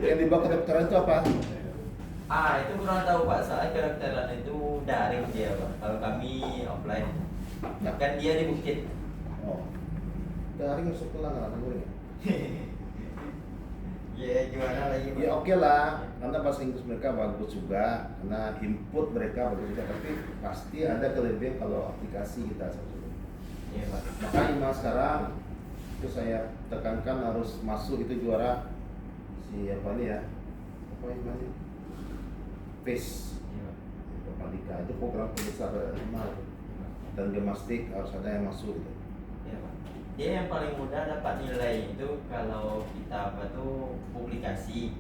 Yang dibawa kedokteran itu apa? Itu kurang tahu Pak, soalnya kedokteran itu daring dia Pak. Kalau kami offline, Nah. kan dia di Bukit. Oh, dari masuk ke langganan gue. Ya gimana lagi Pak? Ya oke lah, karena bahasa Inggris mereka bagus juga, karena input mereka bagus juga, tapi pasti ada kelebihan kalau aplikasi kita sebetulnya. Iya Pak. Maka IMA sekarang itu saya tekankan harus masuk itu juara si apa ini ya, apa IMA ini? PACE, Iya Pak. Pandika itu program pembesar IMA dan gemastik harus ada yang masuk gitu. Iya Pak. Dia yang paling mudah dapat nilai itu kalau kita apa tuh publikasi,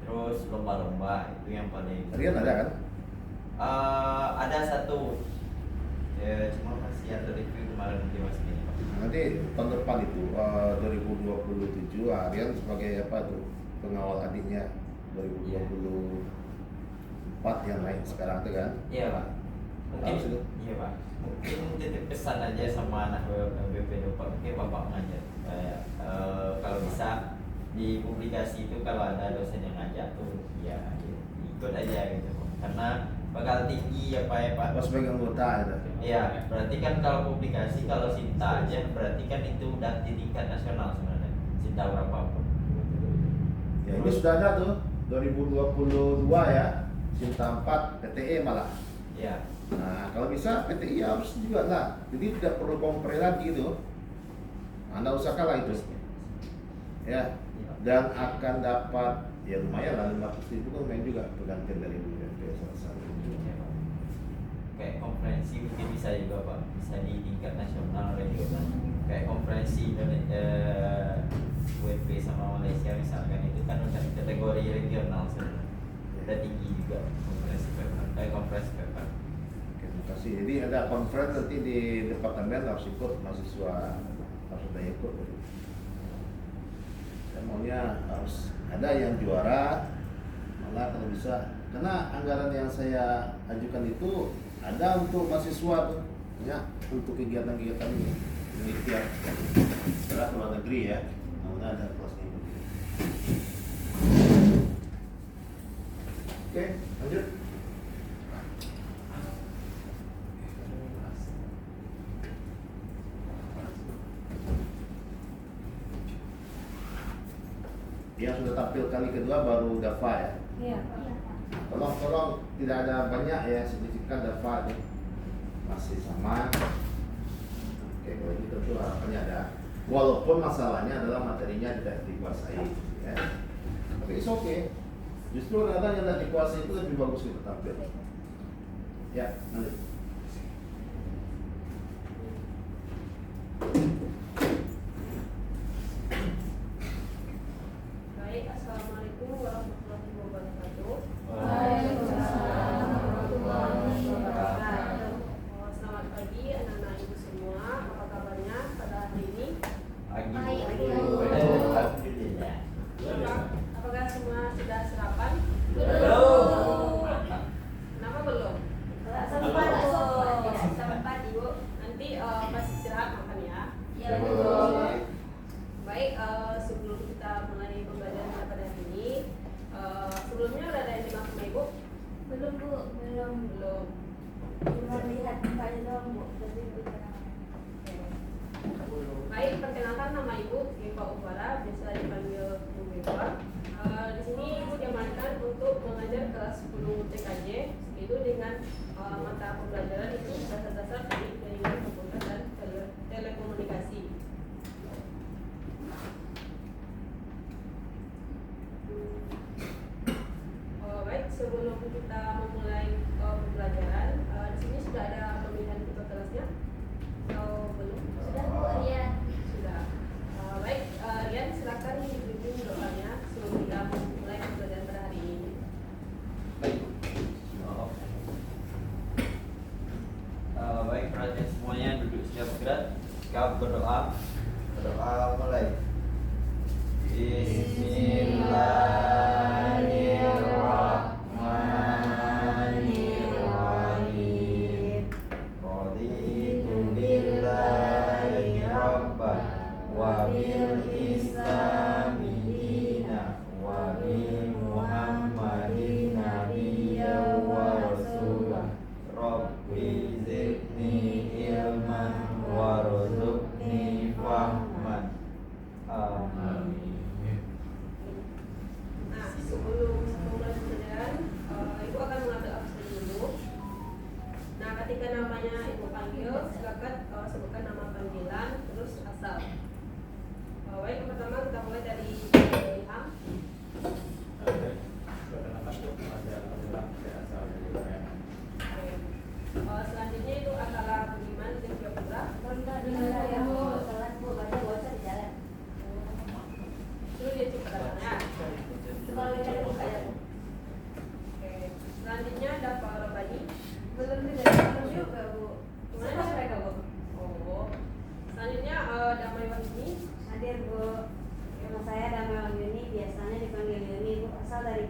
terus lomba-lomba itu yang paling. Rian ada kan? Ada satu, ya, cuma masih ada review kemarin di Mas ini Pak. Nanti tahun depan itu 2027 Rian sebagai apa tuh pengawal adiknya 2024 yang lain sekarang tuh kan? Iya Pak. Mungkin Harus itu. iya Pak. Mungkin titip pesan aja sama anak BP Pak. Mungkin Bapak ngajar. Kalau bisa di publikasi itu kalau ada dosen yang ngajak tuh ya ikut aja gitu. Karena bakal tinggi apa ya Pak. Pas sebagai anggota gitu. Iya, berarti kan kalau publikasi kalau Sinta aja berarti kan itu udah di tingkat nasional sebenarnya. Sinta berapapun. Ya ini sudah ada tuh 2022 ya, Sinta 4 PTE malah. Iya. Nah kalau bisa PTI harus juga lah, jadi tidak perlu kompre lagi tuh. Anda usahakan lah itu. Ya, dan akan dapat ya lumayan lah 500.000 kan lumayan juga pergantian dari UMP salah satu. Kayak konferensi mungkin bisa juga Pak, bisa di tingkat nasional regional. Kayak konferensi WP sama Malaysia misalkan itu kan udah kategori regional sebenarnya. Udah tinggi juga konferensi paper, konferensi paper. Oke, terima kasih. Jadi ada conference nanti di departemen harus ikut mahasiswa harus ada yang ikut. Saya maunya harus ada yang juara, malah kalau bisa karena anggaran yang saya ajukan itu ada untuk mahasiswa tuh, ya untuk kegiatan-kegiatan ini penelitian setelah luar negeri ya, namun ada kelasnya. Oke, lanjut. Yang sudah tampil kali kedua baru Dava ya. Iya. Tolong tidak ada banyak ya signifikan Dava ini masih sama. Oke, kalau gitu tuh harapannya ada. Walaupun masalahnya adalah materinya tidak dikuasai, ya. Tapi it's okay. Justru kadang yang tidak dikuasai itu lebih bagus kita tampil. Ya, lanjut. Baik, assalamualaikum warahmatullahi wabarakatuh. Waalaikumsalam warahmatullahi wabarakatuh. Selamat pagi anak-anak ibu semua. Apa kabarnya pada hari ini? Pagi. Alhamdulillah. Apakah semua sudah sarapan? Belum. Kenapa belum? Sempat ibu. Nanti pas istirahat makan ya. Ya Baik, sebelum kita mulai pembelajaran pada hari ini, sebelumnya udah ada yang kenal sama ibu? belum bu, belum. Belum. Cuma lihat mukanya doang bu, jadi bukan. Baik, perkenalkan nama ibu Eva Uvara, biasa dipanggil Bu Eva. Di sini ibu diamankan untuk mengajar kelas 10 TKJ, itu dengan mata pembelajaran itu dasar-dasar dari jaringan komputer dan telekomunikasi. Baik, sebelum kita memulai pembelajaran, di sini sudah ada pemilihan ketua kelasnya atau belum? Sudah bu, ya. Sudah. Baik, Rian silakan dipimpin doanya sebelum kita mulai pembelajaran pada hari ini. Baik, perhatian semuanya duduk siap gerak. Kau berdoa. Berdoa mulai. Bismillahirrahmanirrahim. Raditu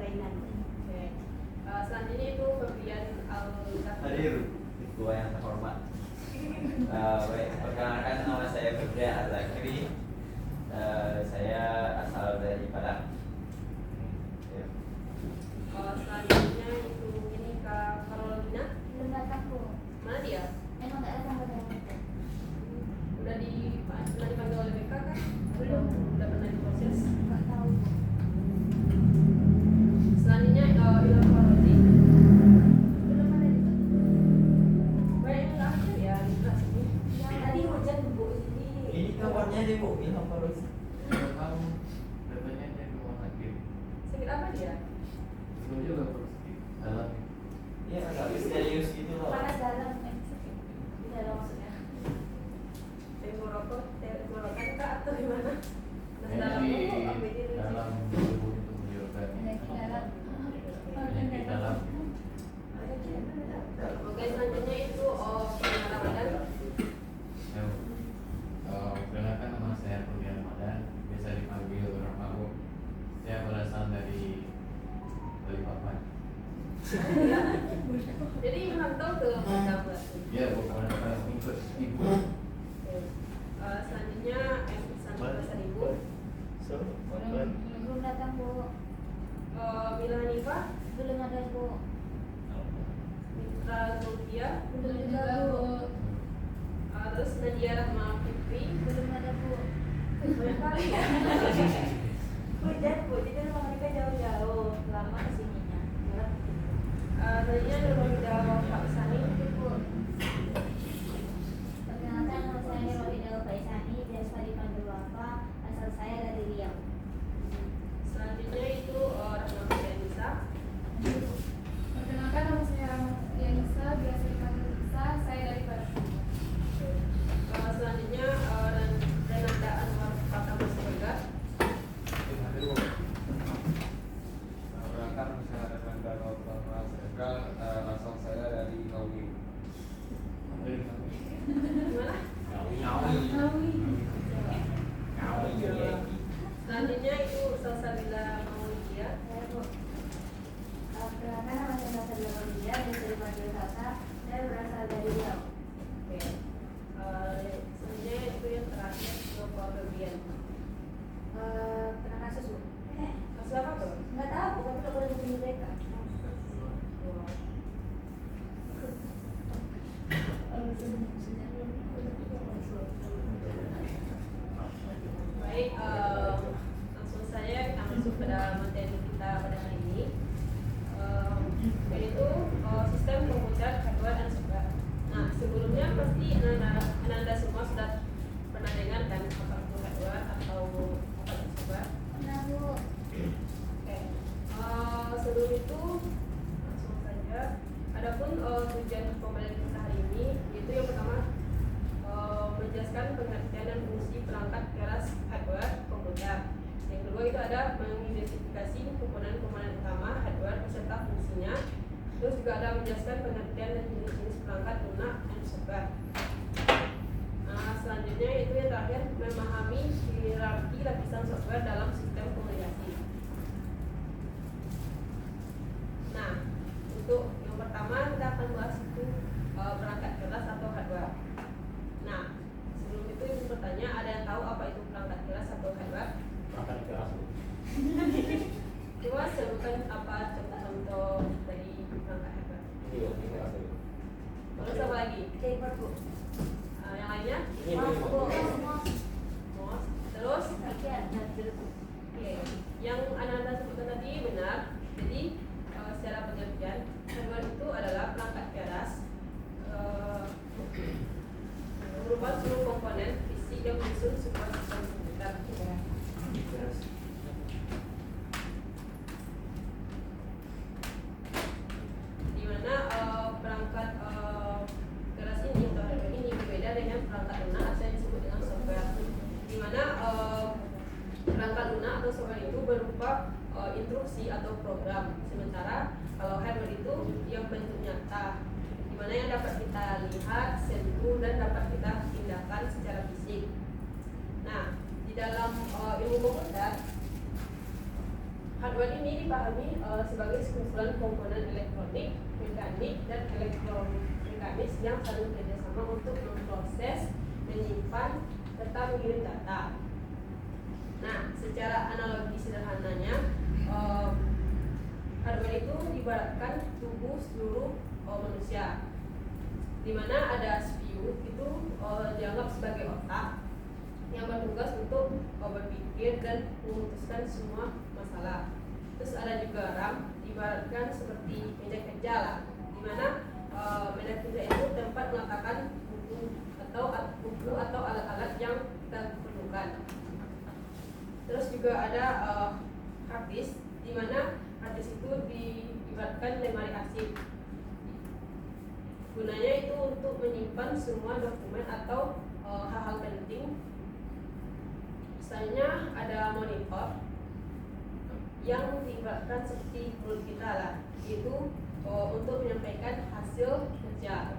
kainan. Oke. Selanjutnya itu pembelian Hadir ketua yang terhormat. Baik, perkenalkan nama saya Febri Azakri. Saya asal dari Padang. Ya. Selanjutnya itu ini Kak Carolina. Belum datang bu. Mana dia? Emang nggak datang pada waktu. Pernah dipanggil oleh BK kan? Belum. Udah pernah diproses? Nggak tahu bu. Selanjutnya Ilham Farodi. Belum ada di sini. Banyak yang nggak ada ya di kelas ini. Yang tadi hujan bu sini. Ini kawannya deh Bu, Ilham Faroozi. Kamu datanya dia ke rumah sakit. Sakit apa dia? Itu juga sakit dalam. Iya, agak misterius gitu loh. Panas dalam. Di dalam maksudnya. Tenggorokan kak atau gimana? Mas Ini dalam di dulu, apa ini lucu? dalam tubuh itu menyebabkan Penyakit dalam. penyakit dalam. Oke, selanjutnya itu pengalaman. Ya, perkenalkan nama saya Rudi Ramadan, biasa dipanggil Rahmahu. Saya berasal dari Balikpapan. Jadi merantau ke Padang berarti. Ya, bukan ikut ibu. Oke. Selanjutnya Ihsan Pasar Ibu. Belum datang bu. Mila Hanifah, Belum ada bu. Mitra Zulfia, Belum juga bu. terus Nadia Rahma Fitri. Belum ada bu. Banyak kali ya. Hujan bu. Jadi rumah mereka jauh-jauh. Lama kesininya. Berat. Selanjutnya Nurmida Pak Sani. Bu. Perkenalkan nama saya Nurmida Faisani, biasa dipanggil Wafa. Asal saya dari Riau. Selanjutnya itu Rahma Fianisa. Perkenalkan nama saya Rahmat Yanisa, biasa dipanggil Lisa, saya dari Padang. Selanjutnya Renanda Anwar Pratama Siregar. Perkenalkan saya dengan Danau Pratama Siregar, asal saya dari Ngawi. Gimana? Selanjutnya itu Salsabila Maulidiyah. Saya bu. Perkenalkan nama saya Natasha Maulidiyah, biasa dipanggil Tata. Saya berasal dari Riau. Oke. Selanjutnya itu yang terakhir Nova Febrian. Pernah kasus bu? Kasus apa tuh? Nggak tahu, tapi nggak boleh hubungi mereka. Baik, langsung saja kita masuk pada materi kita pada hari ini, yaitu sistem komputer hardware dan software. Nah, sebelumnya pasti anda semua sudah pernah dengar kan apa itu hardware atau apa itu software. Pernah bu. Oke, sebelum itu langsung saja. Adapun tujuan pembelajaran kita hari ini, yaitu yang pertama menjelaskan pengertian dan fungsi perangkat keras hardware komputer. Yang kedua itu ada mengidentifikasi komponen-komponen utama hardware beserta fungsinya. Terus juga ada menjelaskan pengertian dan jenis-jenis perangkat lunak dan software. Nah, selanjutnya itu yang terakhir memahami hierarki lapisan software dalam sistem komunikasi. Nah, untuk yang pertama kita akan bahas itu perangkat keras atau hardware. Nah, sebelum itu ibu bertanya, ada yang tahu apa itu perangkat keras atau hardware? Perangkat keras. Coba sebutkan apa contoh-contoh dari perangkat hardware. Ini keras. Terus apa lagi? Keyboard bu. Yang lainnya? Ini Mouse bu. Mouse. Terus? Bagian charger bu. Oke. Yang Anda sebutkan tadi benar. Jadi secara pengertian hardware itu adalah perangkat keras berupa seluruh komponen fisik yang menyusun sebuah sistem komputer. Di mana perangkat keras ini atau hardware ini berbeda dengan perangkat lunak atau yang disebut dengan software. Di mana perangkat lunak atau software itu berupa instruksi atau program, sementara kalau hardware itu yang bentuk nyata, di mana yang dapat kita lihat, sentuh dan dapat kita tindakan secara fisik. Nah, di dalam ilmu komputer Hardware ini dipahami sebagai sekumpulan komponen elektronik, mekanik, dan elektromekanis yang saling bekerjasama untuk memproses, menyimpan, serta mengirim data. Nah, secara analogi sederhananya, hardware itu diibaratkan tubuh seluruh manusia, di mana ada CPU itu dianggap sebagai otak yang bertugas untuk berpikir dan memutuskan semua masalah. Terus ada juga RAM, diibaratkan seperti meja kerja lah, di mana meja kerja itu tempat meletakkan buku atau alat-alat yang kita perlukan. Terus juga ada hard disk, di mana hard disk itu diibaratkan lemari arsip. Gunanya itu untuk menyimpan semua dokumen atau hal-hal penting. Misalnya ada monitor yang diibaratkan seperti mulut kita lah, yaitu untuk menyampaikan hasil kerja.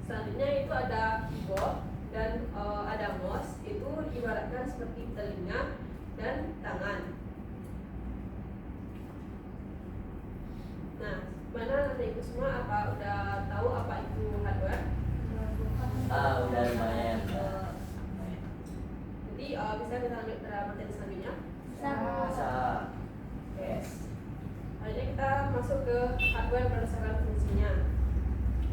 Selanjutnya itu ada keyboard dan ada mouse, itu diibaratkan seperti telinga dan tangan. Nah, mana anak ibu semua apa udah tahu apa itu hardware? Udah lumayan. Jadi bisa kita lanjut ke materi selanjutnya. Bisa. Yes. Selanjutnya kita masuk ke hardware berdasarkan fungsinya.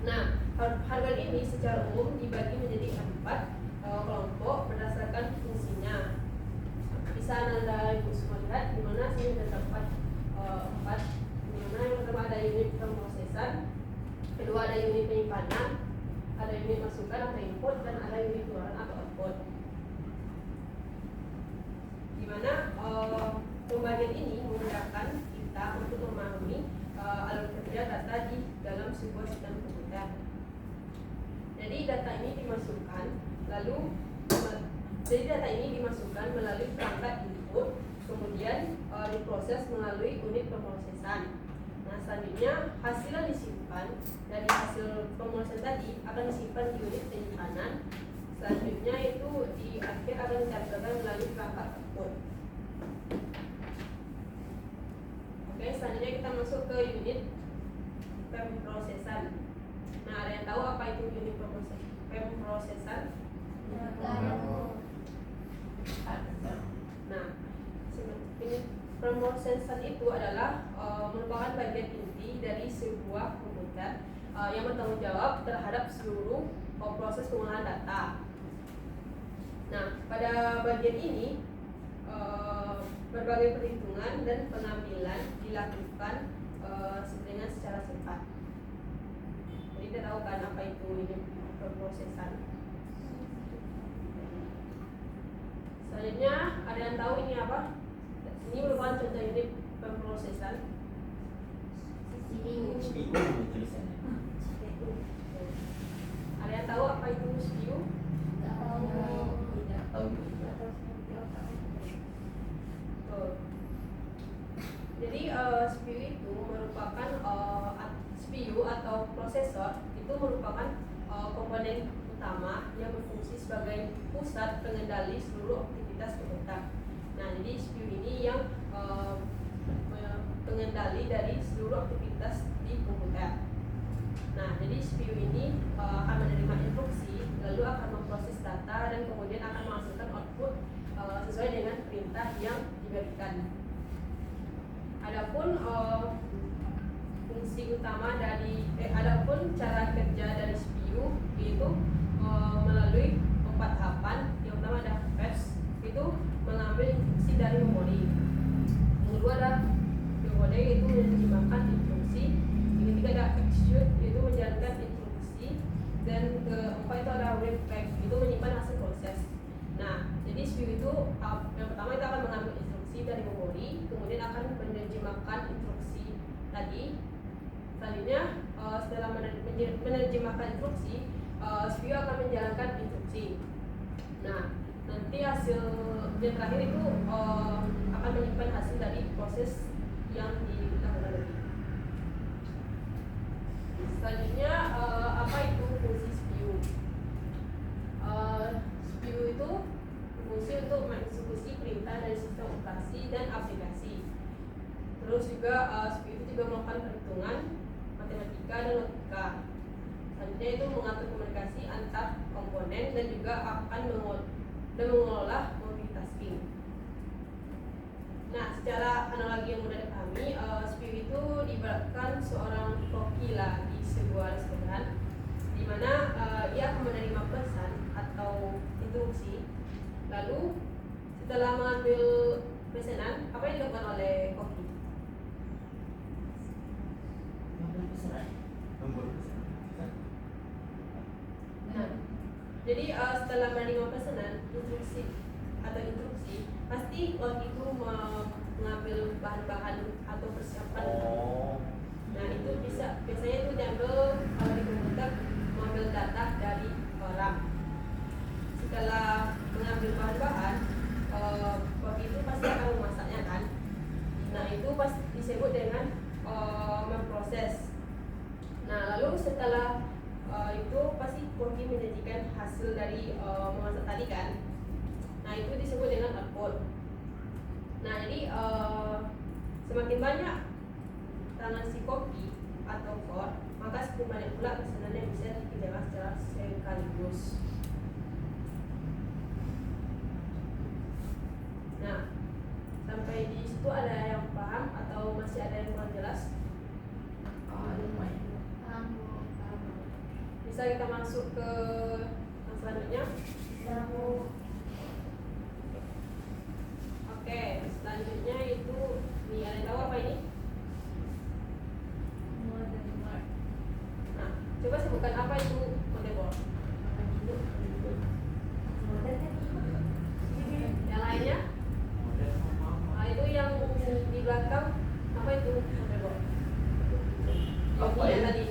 Nah, hardware ini secara umum dibagi menjadi 4 kelompok berdasarkan fungsinya. Bisa anda ibu semua lihat di mana sini terdapat 4. Di mana yang pertama ada unit pemrosesan, kedua ada unit penyimpanan, ada unit masukan atau input, dan ada unit keluaran atau output. Di mana pembagian ini memudahkan kita untuk memahami alur kerja data di dalam sebuah sistem komputer. Jadi data ini dimasukkan melalui perangkat input, kemudian diproses melalui unit pemrosesan. Nah, selanjutnya hasil yang disimpan dari hasil pemrosesan tadi akan disimpan di unit penyimpanan. Selanjutnya itu di akhir akan dicatatkan melalui perangkat output. Oke, selanjutnya kita masuk ke unit pemrosesan. Nah, ada yang tahu apa itu unit pemrosesan? Nah, unit pemrosesan itu adalah merupakan bagian inti dari sebuah komputer yang bertanggung jawab terhadap seluruh proses pengolahan data. Nah, pada bagian ini berbagai perhitungan dan pengambilan dilakukan dengan secara cepat. Jadi kita tahu kan apa itu unit pemrosesan. Selanjutnya ada yang tahu ini apa? Ini merupakan contoh unit pemrosesan. CPU tulisannya. Ada yang tahu apa itu CPU? Tahu. Jadi CPU itu merupakan CPU atau prosesor itu merupakan komponen utama yang berfungsi sebagai pusat pengendali seluruh aktivitas komputer. Nah, jadi CPU ini yang pengendali dari seluruh aktivitas di komputer. Nah, jadi CPU ini akan menerima instruksi, lalu akan memproses data dan kemudian akan menghasilkan output sesuai dengan perintah yang diberikan. Adapun fungsi utama dari adapun cara kerja dari CPU itu melalui 4 tahapan. Yang pertama ada fetch, itu mengambil instruksi dari memori. Yang kedua ada decode, itu menerjemahkan instruksi. Yang ketiga ada execute, itu menjalankan instruksi. Dan keempat itu ada read back, itu menyimpan hasil proses. Nah, jadi CPU itu yang pertama itu akan mengambil instruksi dari memori, kemudian akan menerjemahkan instruksi tadi. Selanjutnya setelah menerjemahkan instruksi, CPU akan menjalankan instruksi. Nah, nanti hasil yang terakhir itu akan menyimpan hasil dari proses yang dilakukan tadi. Selanjutnya apa itu fungsi CPU? CPU itu berfungsi untuk mengeksekusi perintah dari sistem operasi dan aplikasi. Terus juga CPU itu juga melakukan perhitungan matematika dan logika. Selanjutnya itu mengatur komunikasi antar komponen dan juga akan mengelola multitasking. Nah, secara analogi yang mudah dipahami, CPU itu diibaratkan seorang koki lah di sebuah restoran, di mana ia akan menerima pesan atau instruksi. Lalu setelah mengambil pesanan, apa yang dilakukan oleh koki? Nah, jadi setelah menerima pesanan, instruksi, pasti koki itu mengambil bahan-bahan atau persiapan. Nah, itu biasanya itu diambil kalau di komputer, mengambil data dari RAM. Setelah mengambil bahan-bahan, koki itu pasti akan memasaknya kan. Nah, itu pasti disebut dengan memproses. Nah, lalu setelah itu pasti koki menyajikan hasil dari memasak tadi kan. Nah, itu disebut dengan output. Nah, jadi semakin banyak tangan si koki atau core, maka semakin banyak pula pesanan yang bisa dikerjakan secara sekaligus. Nah, sampai di situ ada yang paham atau masih ada yang kurang jelas? Bisa kita masuk ke yang selanjutnya? Oke, selanjutnya itu nih, ada yang tahu apa ini? Nah, coba sebutkan apa itu motherboard. Yang lainnya? Nah, itu yang di belakang, apa itu motherboard? Yang Apa ini ya? tadi.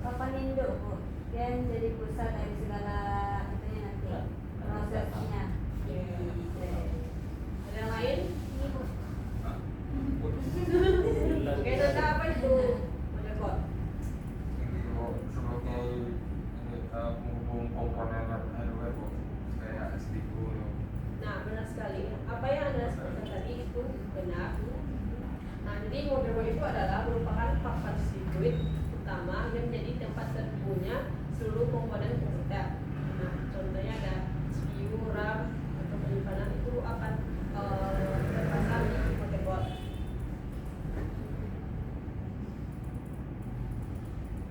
Papan induk Bu, yang jadi pusat dari segala itunya nanti prosesnya. Ada yang lain? Ini Bu. Oke, tanda apa itu motherboard? Sebagai penghubung komponen hardware Bu, kayak SDU. Nah, benar sekali. Apa yang Anda sebutkan tadi itu benar. Nah, jadi motherboard itu adalah merupakan papan sirkuit utama yang menjadi tempat terkumpulnya seluruh komponen komputer. Nah, contohnya ada CPU, RAM, atau penyimpanan itu akan terpasang di motherboard.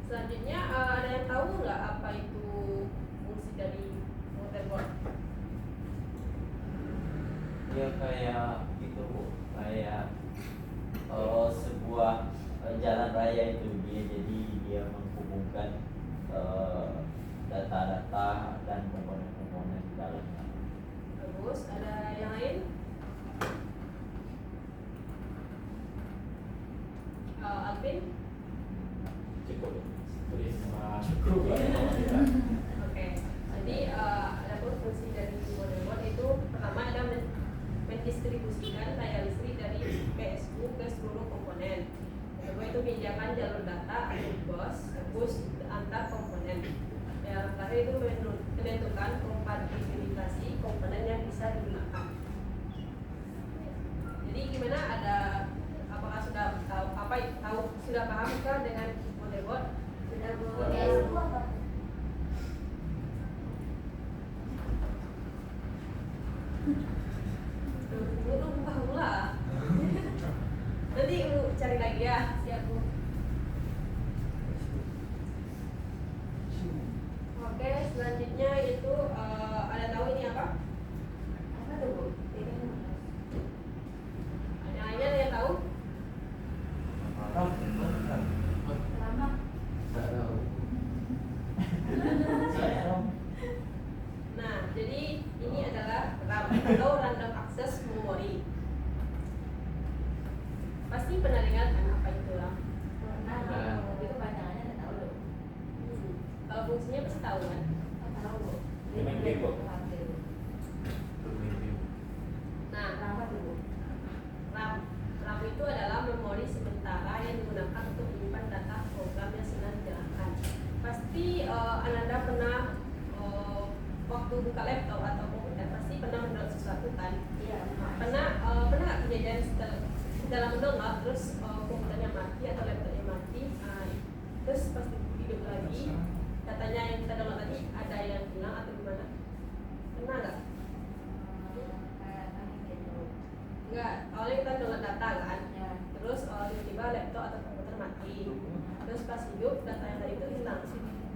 Selanjutnya ada yang tahu nggak apa itu fungsi dari motherboard? Ya kayak itu Bu, kayak sebuah jalan raya itu dia menghubungkan data-data dan komponen-komponen di dalamnya. Bagus, ada yang lain? Alvin? Cukup. Tulis sama Oke, jadi ada pun fungsi dari motherboard itu pertama ada mendistribusikan daya listrik dari PSU ke seluruh komponen. Kedua itu pinjaman jalur data atau bus antar komponen. Yang terakhir itu menentukan kompatibilitas komponen yang bisa digunakan. Jadi gimana, apakah sudah sudah pahamkah dengan motherboard? Sudah Bu. Sudah. Bu apa? Belum paham lah. Nanti Ibu cari lagi ya. Siap Bu. Oke, selanjutnya itu ada tahu ini apa? Apa tuh Bu? Yang lainnya ada yang tahu? Lama. Nah, jadi ini adalah RAM atau random access memory. Pasti pernah dengar kan apa itu RAM? Pernah. Pernah. Itu bacaannya nggak tahu loh. Kalau fungsinya pasti tahu kan? Nggak tahu Bu. Memang gitu. Nah, Kenapa tuh Bu? RAM itu adalah memori sementara yang digunakan untuk menyimpan data program yang sedang dijalankan. Pasti Anda pernah waktu buka laptop atau komputer pasti pernah mendownload sesuatu kan? Iya. Pernah dalam download terus komputernya mati atau laptopnya mati, terus pas hidup lagi datanya yang kita download tadi ada yang hilang atau gimana? Pernah nggak? Enggak, awalnya kita download data kan, terus tiba-tiba laptop atau komputer mati, terus pas hidup data yang tadi itu hilang.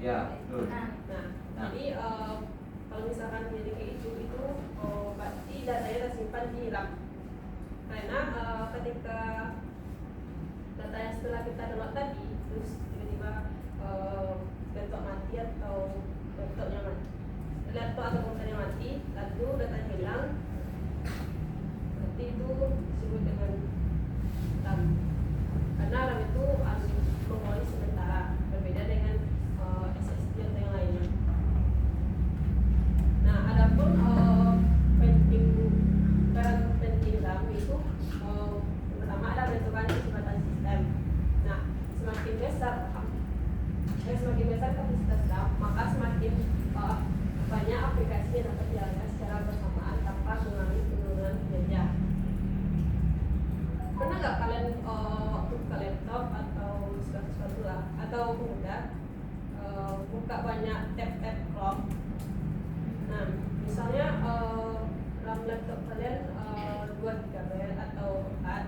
Ya, betul. Nah, jadi kalau misalkan jadi kayak itu berarti datanya tersimpan di RAM. Karena ketika data yang setelah kita download tadi, terus tiba-tiba laptop mati atau laptop atau komputernya mati, lalu datanya hilang, berarti itu disebut dengan RAM. Karena RAM itu memori sementara, berbeda dengan SSD atau yang lainnya. Nah, adapun penting RAM itu pertama ada menentukan kecepatan sistem. Nah, semakin besar kapasitas RAM, maka semakin banyak aplikasi yang dapat dijalankan secara bersamaan tanpa mengalami penurunan kinerja. Pernah nggak kalian waktu buka laptop atau sesuatu lah atau komputer buka banyak tab Chrome? Nah, misalnya RAM laptop kalian 2 GB atau 4. Nah,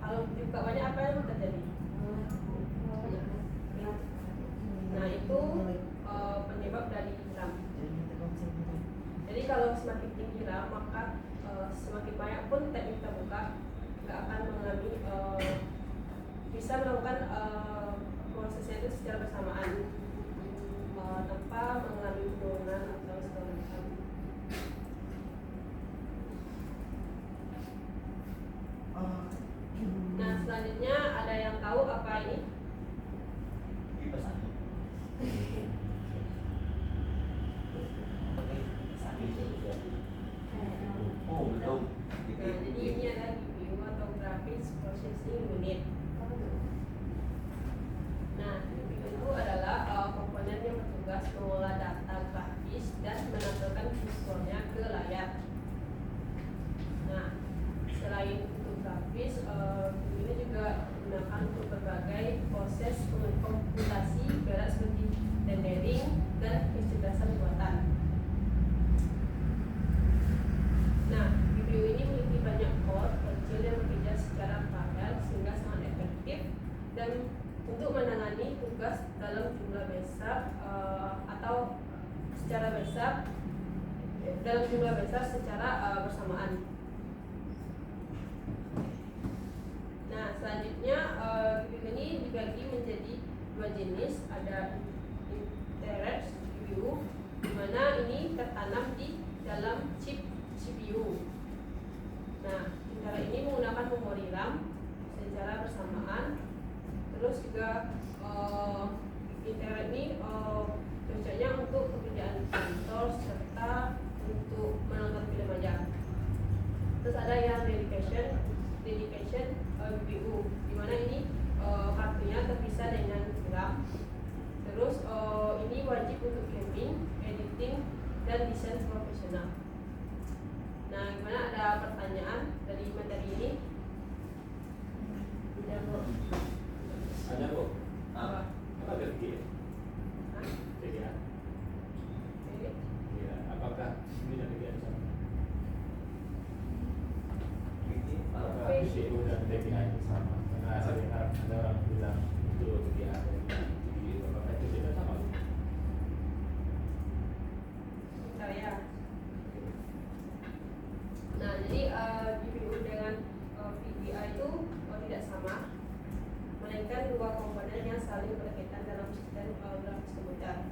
kalau dibuka banyak apa yang terjadi? Nah, itu penyebab dari RAM. Jadi kalau semakin tinggi RAM, maka semakin banyak pun tab yang kita buka nggak akan mengalami bisa melakukan prosesnya itu secara bersamaan tanpa mengalami penurunan atau segala macam. Nah, selanjutnya ada yang tahu apa ini? Kipas angin. Oh, belum. Nah, jadi ini adalah GPU atau Graphics Processing Unit. Nah, GPU itu adalah komponen yang bertugas mengolah data grafis dan menampilkan visualnya ke layar. Nah, selain untuk grafis, GPU ini juga digunakan untuk berbagai proses komputasi berat seperti rendering dan kecerdasan buatan. Nah, GPU ini memiliki banyak core kecil yang bekerja secara paralel sehingga sangat efektif dan untuk menangani tugas dalam jumlah besar atau secara besar dalam jumlah besar secara bersamaan. Nah, selanjutnya GPU ini dibagi menjadi 2 jenis, ada integrated GPU di mana ini tertanam di dalam chip CPU. Nah, cara ini menggunakan memori RAM secara bersamaan. Terus juga internet ini cocoknya untuk pekerjaan kantor serta untuk menonton film aja. Terus ada yang dedication GPU, di mana ini kartunya terpisah dengan RAM. Terus ini wajib untuk gaming, editing, dan desain profesional. Nah, gimana, ada pertanyaan dari materi ini? Tidak, Bu. Ada kok. Apa? Apa kerja? Hah? Kerja. Oke. Ya, apakah ini dan kerja sama? Apakah PCU dan TPA itu sama? Karena saya dengar ada orang bilang itu TPA jadi apakah itu tidak sama? Bentar ya. Nah, jadi GPU dengan VGA itu tidak sama, melainkan 2 komponen yang saling berkaitan dalam sistem grafis komputer.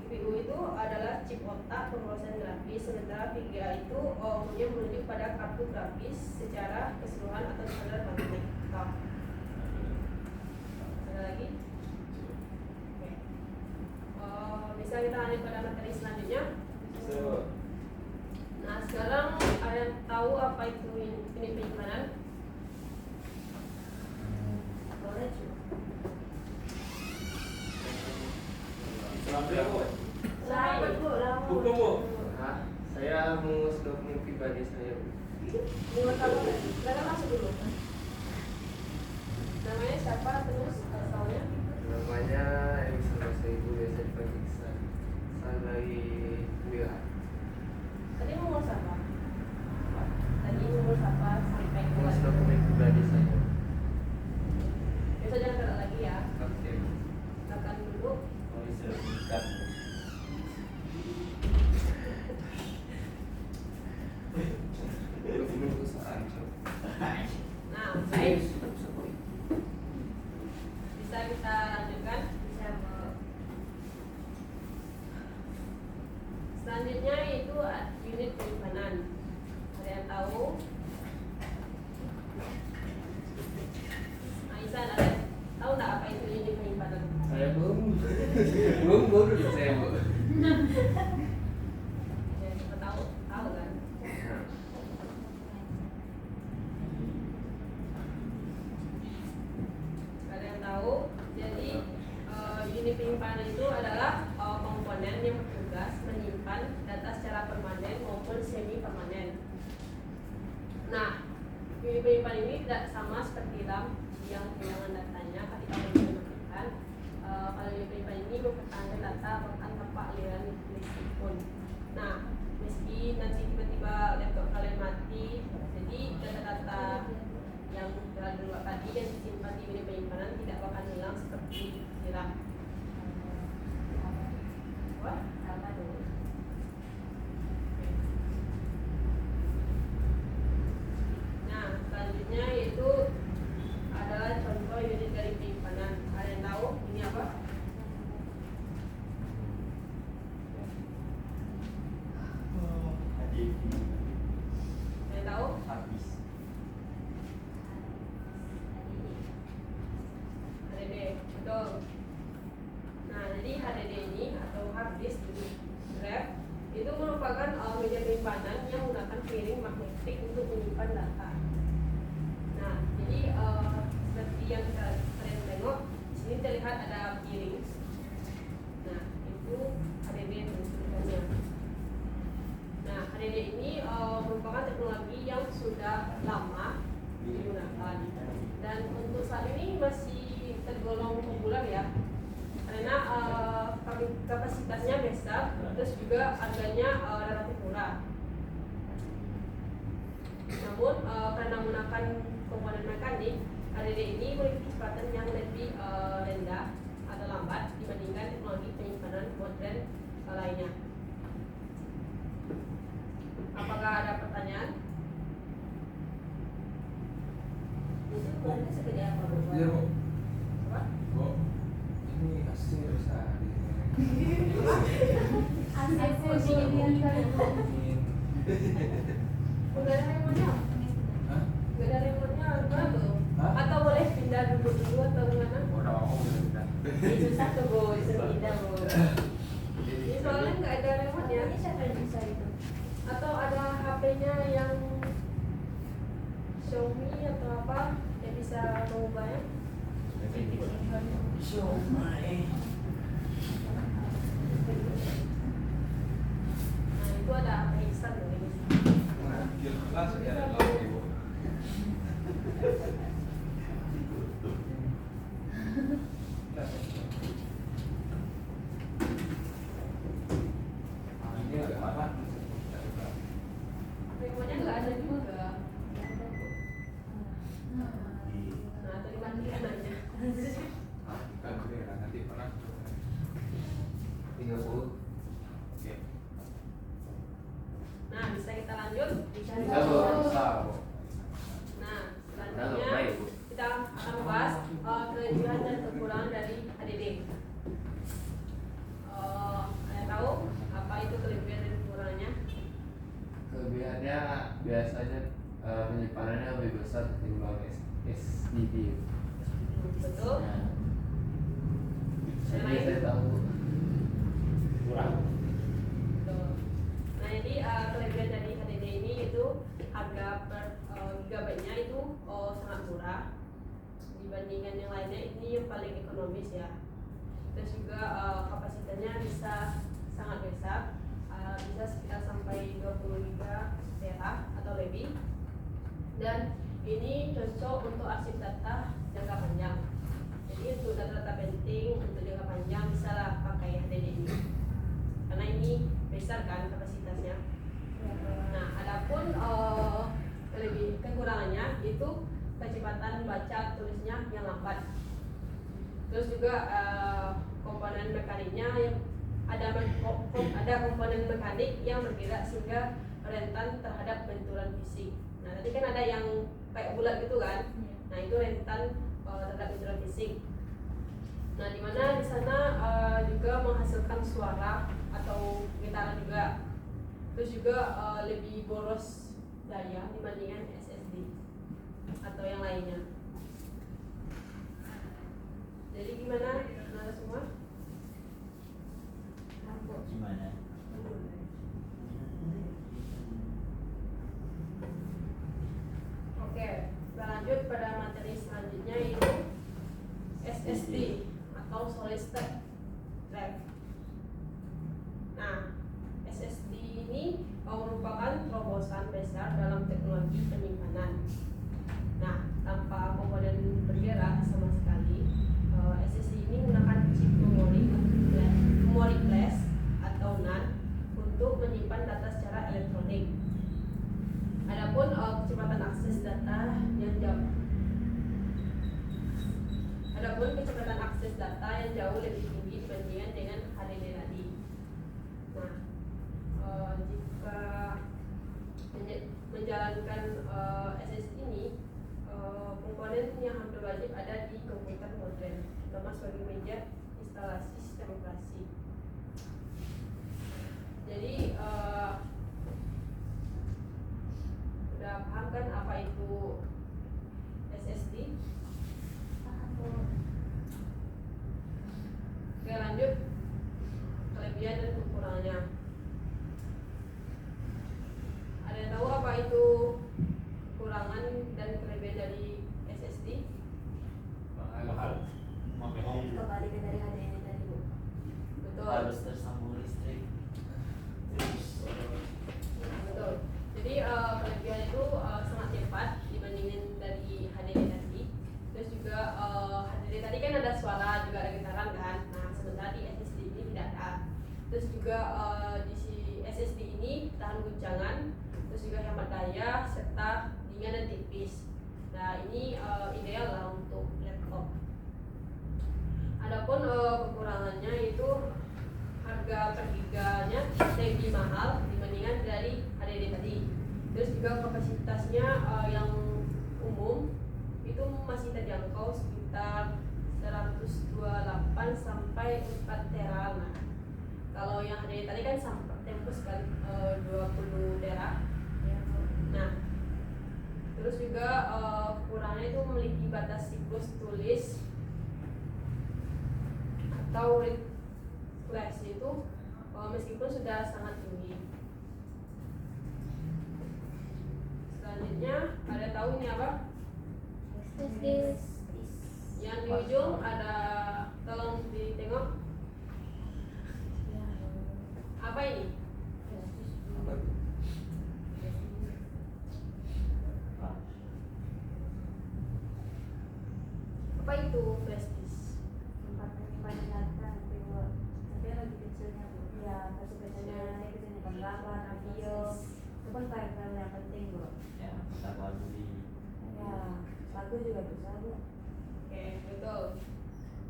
GPU itu adalah chip otak pemrosesan grafis, sementara VGA itu umumnya menunjuk pada kartu grafis secara keseluruhan atau standar matematika. Ada lagi? Oke. Bisa kita lanjut pada materi selanjutnya. Nah, sekarang ada yang tahu apa itu unit penyimpanan? Boleh cuy. Selamat ya, Bu. Selamat, Bu. Hukum, Bu. Saya mengurus dokumen pribadi Menurut kamu silakan masuk dulu. Namanya siapa terus asalnya? Namanya Emerson bahasa ibu biasa dipanggil Iksan. Saya dari kuliah. Tadi umur siapa? Tadi umur siapa sampai Mas kelas? dokumen pribadi saya. Besok jangan gerak lagi ya. Oke. Silakan duduk. Oleh sertifikat. Dokumen perusahaan. Nah, baik. Bisa kita lanjutkan? Bisa Bu. Selanjutnya itu unit penyimpanan. Ada yang tahu? Aisyah, ada tahu nggak apa itu unit penyimpanan? Saya belum dulu saya Bu. Ya, siapa tahu? Tahu kan? Ada yang tahu? Jadi unit penyimpanan itu adalah komponen yang bertugas menyimpan data secara permanen maupun semi permanen. Nah, unit penyimpanan ini tidak sama seperti RAM yang kehilangan datanya ketika menggunakan. Kalau unit penyimpanan ini mempertahankan data bahkan tanpa aliran listrik pun. Nah, meski nanti tiba-tiba laptop kalian mati, jadi data-data yang telah dibuat tadi yang disimpan di unit penyimpanan tidak bakal hilang seperti siram. Wah, Apa dulu? nah selanjutnya yaitu adalah contoh unit dari penyimpanan. Ada yang tahu ini apa? Hadir. Ada yang tahu? Habis. HDD, betul. Nah, jadi HDD ini atau hard disk drive itu merupakan media penyimpanan yang menggunakan piring magnetik untuk menyimpan data. Nah, jadi seperti yang kalian tengok, di sini terlihat ada piring. Nah, itu HDD bentukannya. Nah, HDD ini merupakan teknologi yang sudah lama digunakan dan untuk saat ini masih tergolong populer ya, karena kapasitasnya besar, terus juga harganya relatif murah. Namun karena menggunakan komponen mekanik, HDD ini memiliki kecepatan yang lebih rendah atau lambat dibandingkan teknologi penyimpanan modern lainnya. Apakah ada pertanyaan? Itu ukurannya segede apa Bu? Iya Bu. Apa? Bu. Ini hasil besar. AC kemudian kali Bu. Udah ada remote-nya? Hah? Gak ada remote-nya gimana tuh? Hah? Atau boleh pindah duduk dulu atau gimana? Udah mau udah. Ini susah tuh Bu, disuruh pindah Bu. Ini soalnya nggak ada remote-nya. Ini siapa yang bisa itu? Atau ada HP-nya yang Xiaomi atau apa yang bisa mengubahnya? Nah itu ada HP Ihsan tuh ini. Langsung ya ada Ibu. Ini agak panas. Remote-nya nggak ada juga. Nah atau dimatikan aja. Kan udah nanti panas. 30. Oke. Nah bisa kita lanjut. Bisa Bu. Bisa Bu. Nah selanjutnya kita akan membahas kelebihan dan kekurangan dari HDD. Ada tahu apa itu kelebihan dan kekurangannya? Kelebihannya biasanya penyimpanannya lebih besar ketimbang SSD. Betul. Jadi saya tahu Kurang. Betul. Nah jadi kelebihan dari HDD ini itu harga per gigabyte-nya itu sangat murah dibandingkan yang lainnya. Ini yang paling ekonomis ya. Terus juga kapasitasnya bisa sangat besar, bisa sekitar sampai 20 giga tera atau lebih. Dan ini cocok untuk arsip data jangka panjang. Jadi untuk data-data penting untuk jangka panjang bisa lah pakai HDD ini, karena ini besar kan kapasitasnya. Nah, adapun lebih kekurangannya itu kecepatan baca tulisnya yang lambat. Terus juga komponen mekaniknya yang ada komponen mekanik yang bergerak sehingga rentan terhadap benturan fisik. Nah, tadi kan ada yang kayak bulat gitu kan. Nah, itu rentan terhadap benturan fisik. Nah, di mana di sana juga menghasilkan suara atau getaran juga. Terus juga lebih boros daya dibandingkan SSD atau yang lainnya. Jadi gimana semua? Gimana? Oke, lanjut pada materi selanjutnya yaitu SSD atau solid state drive. Nah, SSD ini merupakan terobosan besar dalam teknologi penyimpanan. Nah, tanpa komponen bergerak sama sekali, SSD ini menggunakan chip memory flash atau NAND untuk menyimpan data secara elektronik. Adapun kecepatan akses data yang jauh. Adapun kecepatan akses data yang jauh lebih tinggi dibandingkan dengan HDD tadi. Nah, jika menjalankan SSD ini, komponen yang hampir wajib ada di komputer modern, terutama sebagai media instalasi sistem operasi. Jadi udah paham kan apa itu SSD? Oke, lanjut kelebihan dan kekurangannya. Ada yang tahu apa itu kekurangan dan kelebihan dari SSD? Mahal. Kembali ke dari HDD tadi, Bu. Betul. Harus tersambung listrik. Betul. Jadi kelebihan itu sangat cepat dibandingin dari HDD tadi. Terus juga HDD tadi kan ada suara, juga ada getaran kan. Nah, sementara di SSD ini tidak ada. Terus juga di si SSD ini tahan guncangan, terus juga hemat daya serta ringan dan tipis. Nah, ini ideal lah untuk laptop. Adapun kekurangannya itu harga per giganya lebih mahal dibandingkan dari HDD tadi. Terus juga kapasitasnya yang umum itu masih terjangkau sekitar 128 sampai 4 tera. Nah, kalau yang HDD tadi kan sampai tembus kan 20 tera. Nah, terus juga kekurangannya itu memiliki batas siklus tulis atau read flash itu meskipun sudah sangat tinggi. Selanjutnya ada tahu ini apa? Yang di ujung ada, tolong ditengok. Apa ini? Apa itu flash disk? Tempat penyimpanan data, tapi yang lebih kecilnya, Bu. Ya, kecilnya gambar, video. Itu kan file yang penting, Bu. Ya, kita baru di Ya, lagu juga bisa, Bu. Oke, betul.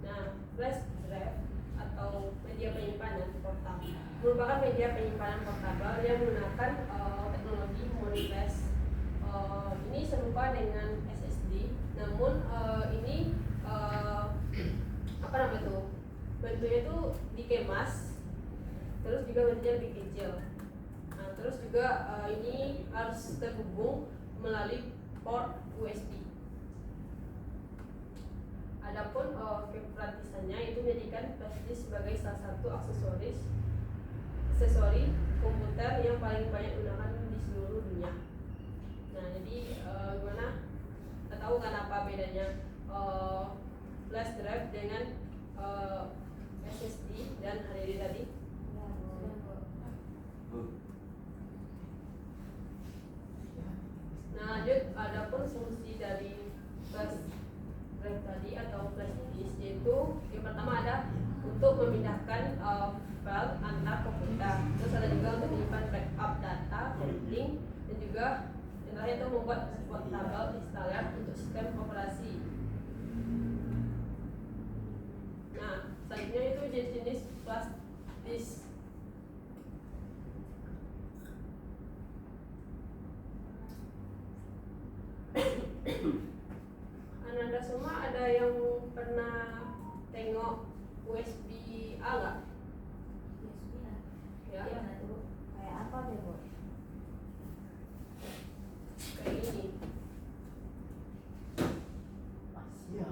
Nah, flash drive atau media penyimpanan portable merupakan media penyimpanan portabel yang menggunakan teknologi memory flash. Ini serupa dengan SSD, namun ini apa namanya tuh? Bentuknya itu dikemas, terus juga bentuknya lebih kecil. Nah, terus juga ini harus terhubung melalui port USB. Adapun kepraktisannya itu menjadikan flash disk sebagai salah satu aksesori komputer yang paling banyak digunakan di seluruh dunia. Nah, jadi gimana? Kita tahu kan apa bedanya flash drive dengan SSD dan HDD tadi? Ya, sudah, Bu. fungsi dari flash drive tadi atau flash disk, yaitu yang pertama ada untuk memindahkan file antar komputer, terus ada juga untuk menyimpan backup data, link, dan juga yang terakhir itu membuat tabel installer untuk sistem operasi. Nah, selanjutnya itu jenis flash disk. Ananda semua ada yang pernah tengok USB A nggak? USB lah. Ya, Iya, nah tuh kayak apa deh, Bu? kayak ini. Masih ya.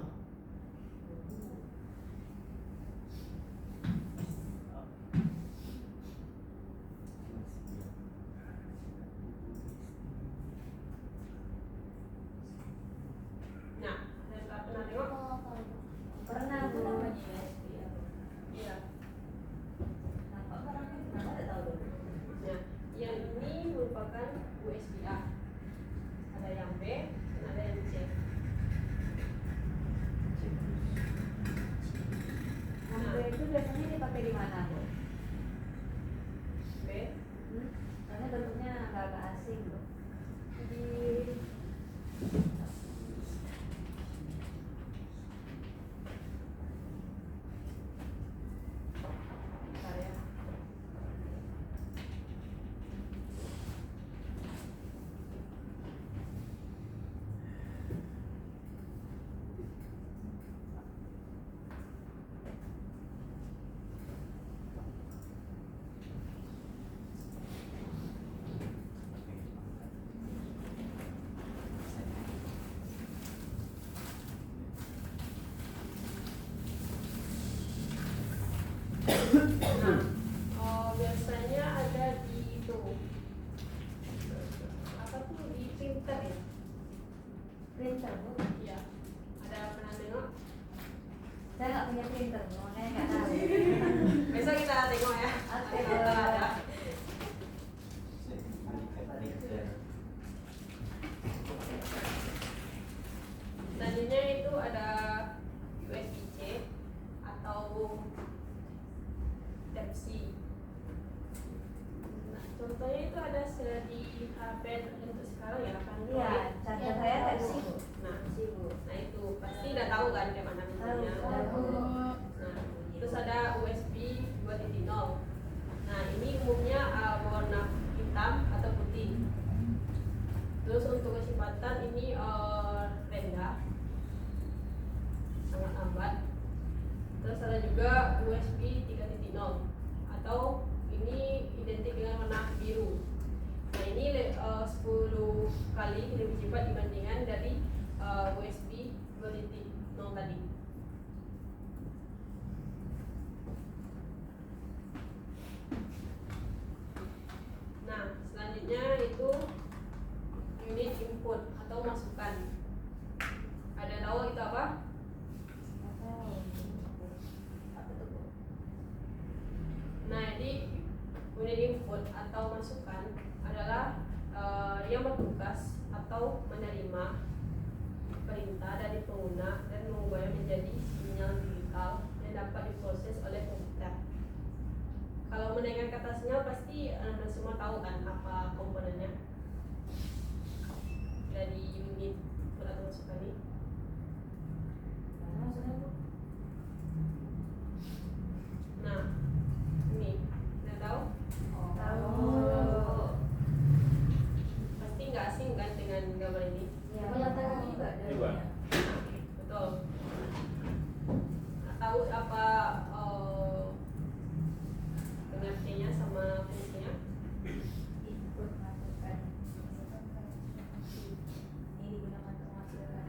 Nah, ada yang pernah tengok? Pernah Bu namanya USB ya. Iya. Nampak barangnya kenapa tidak tahu dulu. Nah, yang ini merupakan USB A. Ada yang B dan ada yang C. Sampai itu biasanya dipakai di mana, Bu? B Karena bentuknya agak-agak asing, Bu. di bentar ya. Nah, biasanya ada di itu apa tuh, di printer ya? Printer, Bu. Iya. Ada pernah tengok? Saya nggak punya printer, Bu. Makanya nggak tahu. Besok kita tengok ya. Oke. Kalau ada. Selanjutnya itu ada USB-C atau Type-C. Nah, contohnya itu ada di HP untuk sekarang ya, Android. Iya, charger saya nggak sih, Bu. Nah, Sih, Bu. nah itu pasti udah tahu kan kayak mana bentuknya. Tahu. Nah, terus ada USB 2.0. Nah, ini umumnya berwarna hitam atau putih. Terus untuk kecepatan ini rendah, sangat lambat. Terus ada juga USB 3.0 atau ini identik dengan warna biru. Nah, ini 10 kali lebih cepat dibandingkan dari USB 2.0 tadi. Nah, selanjutnya itu unit input atau masukan. Ada tahu itu apa? Nggak tahu. Apa tuh, Bu? Nah, jadi unit input atau masukan adalah yang bertugas atau menerima perintah dari pengguna dan mengubahnya menjadi sinyal digital yang dapat diproses oleh komputer. Kalau mendengar kata sinyal pasti Anda semua tahu kan apa komponennya dari unit input atau masukan ini. Mana maksudnya, Bu? Nah, ini Anda tahu? Tahu. Pasti nggak asing kan dengan gambar ini? Ya, punya tahu juga Juga. darinya. Betul. Nah, tahu apa pengertiannya sama fungsinya? Input masukan. Ini digunakan untuk menghasilkan.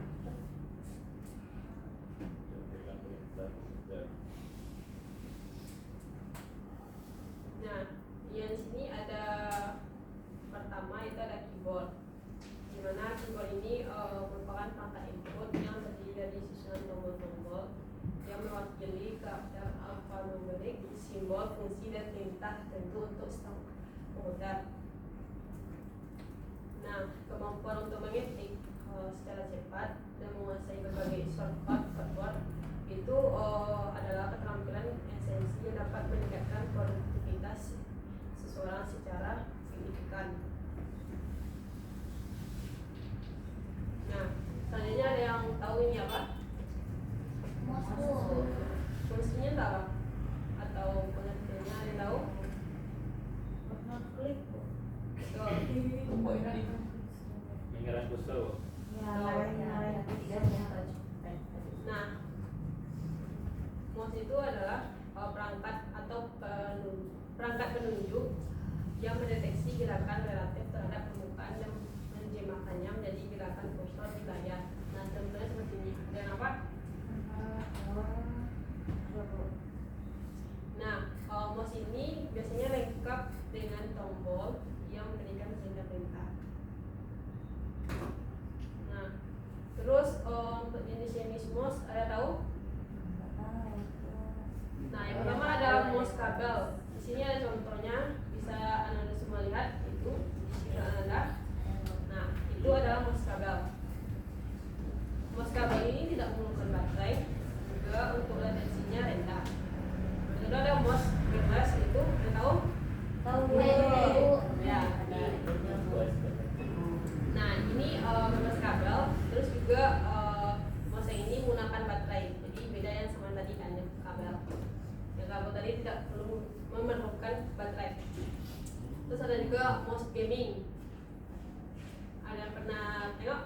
Nah, yang sini ada pertama itu ada keyboard. Di mana keyboard ini merupakan perangkat input yang terdiri dari susunan tombol-tombol yang mewakili karakter alfanumerik, simbol, fungsi, dan perintah tentu untuk komputer. Nah, kemampuan untuk mengetik secara cepat dan menguasai berbagai shortcut keyword itu adalah keterampilan esensi yang dapat meningkatkan produktivitas seseorang secara signifikan. Nah, selanjutnya ada yang tahu ini apa? Fungsinya tak apa? Atau pengertiannya ada yang tahu? Klik. Tombol ini. Lingkaran kusto. Ya, lain-lain tidak tahu. Nah, mouse itu adalah perangkat atau perangkat penunjuk yang mendeteksi gerakan relatif terhadap permukaan dan menerjemahkannya menjadi gerakan kursor di layar. Nah, contohnya seperti ini. Dan apa? Nah, mouse ini biasanya lengkap dengan tombol yang memberikan perintah-perintah. Nah, terus untuk jenis-jenis mouse ada tahu? Nah, yang pertama ada mouse kabel. Di sini ada contohnya, bisa Anda semua lihat itu di Anda. Nah, itu adalah mouse kabel. Mouse kabel ini tidak memerlukan baterai, juga untuk latensinya rendah. Lalu ada mouse bebas itu, Anda tahu? Tahu. Ya. Nah, ini bebas kabel. Terus juga mouse ini menggunakan baterai. Jadi beda yang sama tadi kan yang kabel. Yang kabel tadi tidak perlu memerlukan baterai. Terus ada juga mouse gaming. Ada yang pernah tengok?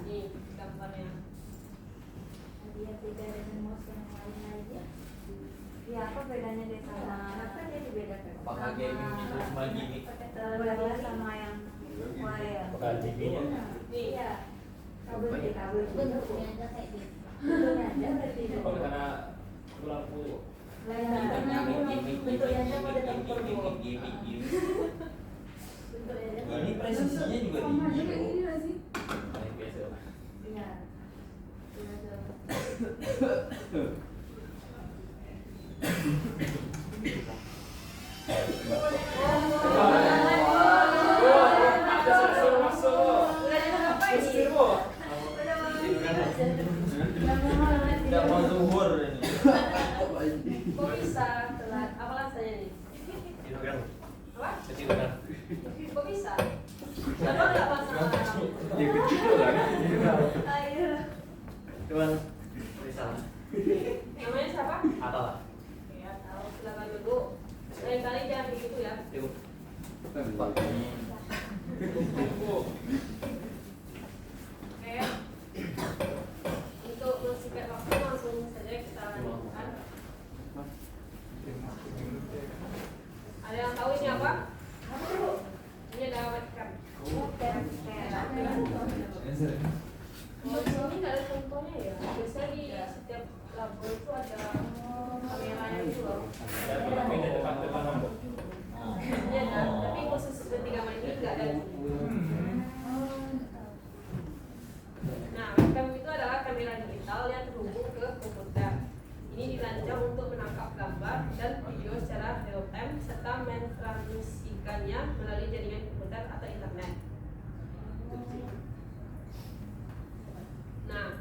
Ini gambarnya. Dia beda dengan mouse yang lain-lainnya. Ya, apa bedanya dia sama? Kenapa dia dibedakan? Apakah gaming itu cuma gimmick? Beda sama yang wire. Apakah TV-nya? Nih. Iya. Kabel bentuknya aja kayak gitu. Bentuknya aja berarti. Kalau karena lampu Lain bentuknya bentuknya aja mau ditempel bu. Gimmick. Bentuknya aja. Ini presisinya juga tinggi loh. yang biasa lah. Iya. Tidak mau zuhur ini. Kok bisa telat? Apa alasannya nih? Apa? Kok bisa? Kenapa nggak masalah? Ayo. Namanya siapa? Atau Ya, tahu. Silakan dulu. Lain kali jangan begitu ya. Oke. Untuk mensingkat waktu langsung saja kita lanjutkan. Ada yang tahu ini apa? Ini ada webcam. Oh, di sini nggak ada contohnya ya. Biasanya di setiap labor itu ada kameranya gitu loh. Tapi di depan lampu. Ini ada, tapi khusus ketiga main ini nggak ada. Nah, webcam itu adalah kamera digital yang terhubung ke komputer. Ini dirancang untuk menangkap gambar dan video secara real time serta mentransmisikannya melalui jaringan komputer atau internet. Nah,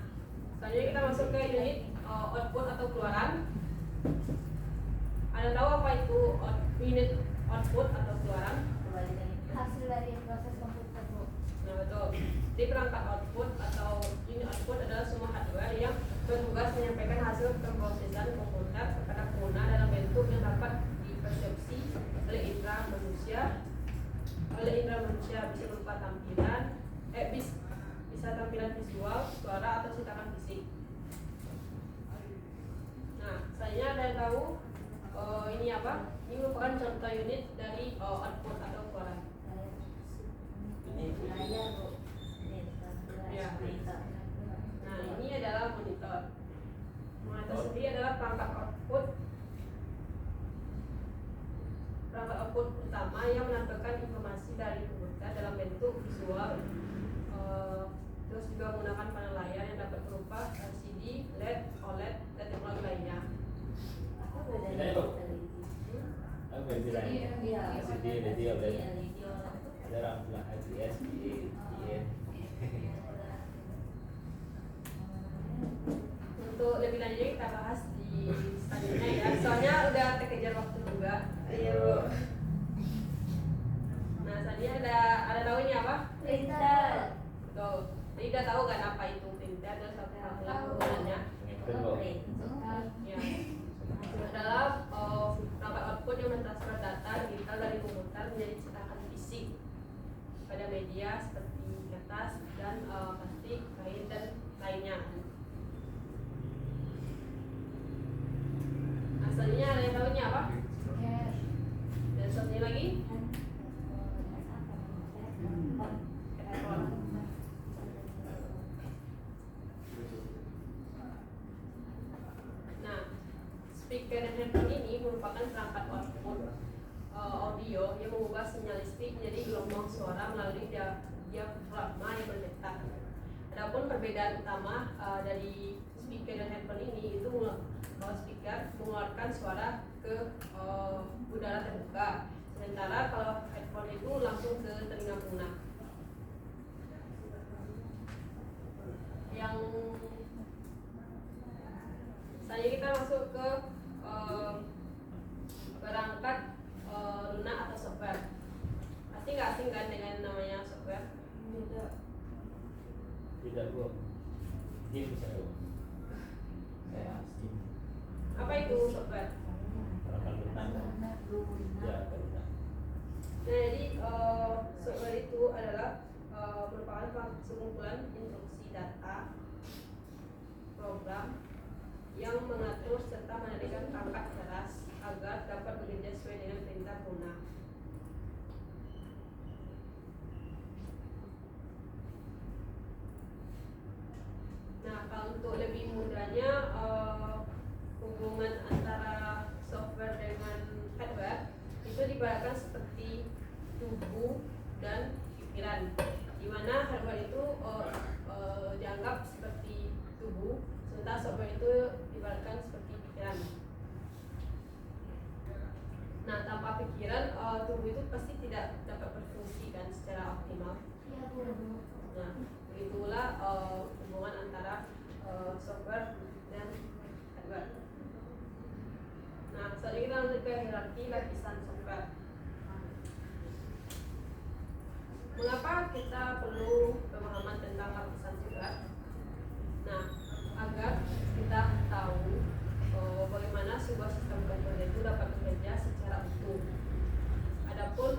selanjutnya kita masuk ke unit output atau keluaran. Ada tahu apa itu unit output atau keluaran? Hasil dari proses komputer bu. Nah, betul. Jadi perangkat output atau unit output adalah semua hardware yang bertugas menyampaikan hasil pemrosesan komputer kepada pengguna dalam bentuk yang dapat dipersepsi oleh indera manusia. Bisa berupa tampilan, bisa tampilan visual, suara atau cetakan fisik. Nah, selanjutnya ada yang tahu ini apa? Ini merupakan contoh unit dari output atau keluaran. Layar bu. Ya. Nah, ini adalah monitor. Monitor sendiri adalah perangkat output utama yang menampilkan informasi dari komputer dalam bentuk visual. Terus juga menggunakan panel layar yang dapat berupa LCD, LED, OLED, dan teknologi lainnya. Apa bedanya Bu. televisi? Kamu yang bilang ya? Iya. LCD, radio, ada orang bilang LCS, IN. Untuk lebih lanjut kita bahas di selanjutnya ya. Soalnya udah terkejar waktu juga. Ayo. Nah, selanjutnya ada tahu ini apa? Printer. Betul. Jadi udah tahu kan apa itu printer dan apa penggunaannya? Printer kok. Ya. Adalah perangkat output yang mentransfer data digital dari komputer menjadi cetakan fisik pada media seperti kertas dan plastik, kain dan lainnya. Nah, selanjutnya ada yang tahu ini apa? Dan satunya lagi? Handphone. Nah, speaker dan handphone ini merupakan perangkat output audio yang mengubah sinyal listrik menjadi gelombang suara melalui diafragma yang berdetak. Adapun perbedaan utama dari speaker dan handphone ini itu speaker mengeluarkan suara ke udara terbuka, sementara kalau headphone itu langsung ke telinga pengguna. Yang selanjutnya kita masuk ke perangkat lunak atau software. Pasti nggak asing kan dengan namanya software? Tidak bro. Game saya bro. Saya asing. Apa itu software? Perangkat lunak. Ya, lunak. Nah, jadi software itu adalah merupakan sekumpulan instruksi data program yang mengatur serta mengendalikan perangkat keras agar dapat bekerja sesuai dengan perintah pengguna. Nah, kalau untuk lebih mudahnya hubungan antara software dengan hardware itu diibaratkan seperti tubuh dan pikiran, di mana hardware itu dianggap seperti tubuh, sementara software itu diibaratkan seperti pikiran. Nah, tanpa pikiran tubuh itu pasti tidak dapat berfungsi kan secara optimal. Nah, begitulah hubungan antara software dan hardware. Nah, selanjutnya kita lanjut ke hierarki lapisan software. Mengapa kita perlu pemahaman tentang lapisan software? Nah, agar kita tahu bagaimana sebuah sistem komputer itu dapat bekerja secara utuh. Adapun